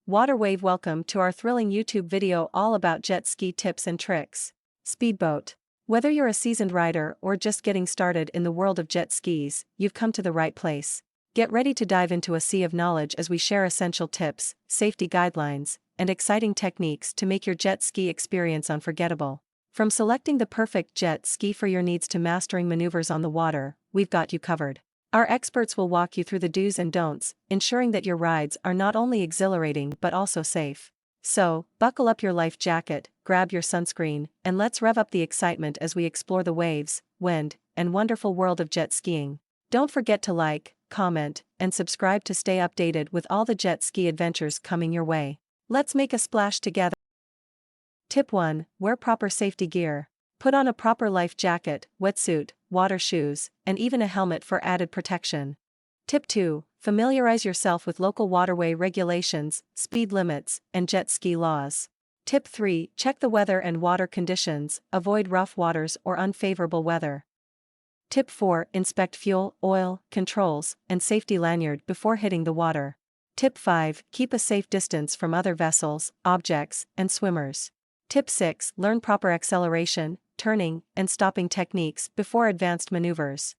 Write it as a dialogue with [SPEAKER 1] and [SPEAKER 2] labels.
[SPEAKER 1] Waterwave, welcome to our thrilling YouTube video all about jet ski tips and tricks. Speedboat. Whether you're a seasoned rider or just getting started in the world of jet skis, you've come to the right place. Get ready to dive into a sea of knowledge as we share essential tips, safety guidelines, and exciting techniques to make your jet ski experience unforgettable. From selecting the perfect jet ski for your needs to mastering maneuvers on the water, we've got you covered. Our experts will walk you through the do's and don'ts, ensuring that your rides are not only exhilarating but also safe. So, buckle up your life jacket, grab your sunscreen, and let's rev up the excitement as we explore the waves, wind, and wonderful world of jet skiing. Don't forget to like, comment, and subscribe to stay updated with all the jet ski adventures coming your way. Let's make a splash together. Tip 1. Wear proper safety gear. Put on a proper life jacket, wetsuit, water shoes, and even a helmet for added protection. Tip 2. Familiarize yourself with local waterway regulations, speed limits, and jet ski laws. Tip 3. Check the weather and water conditions, avoid rough waters or unfavorable weather. Tip 4. Inspect fuel, oil, controls, and safety lanyard before hitting the water. Tip 5. Keep a safe distance from other vessels, objects, and swimmers. Tip 6. Learn proper acceleration, turning, and stopping techniques before advanced maneuvers.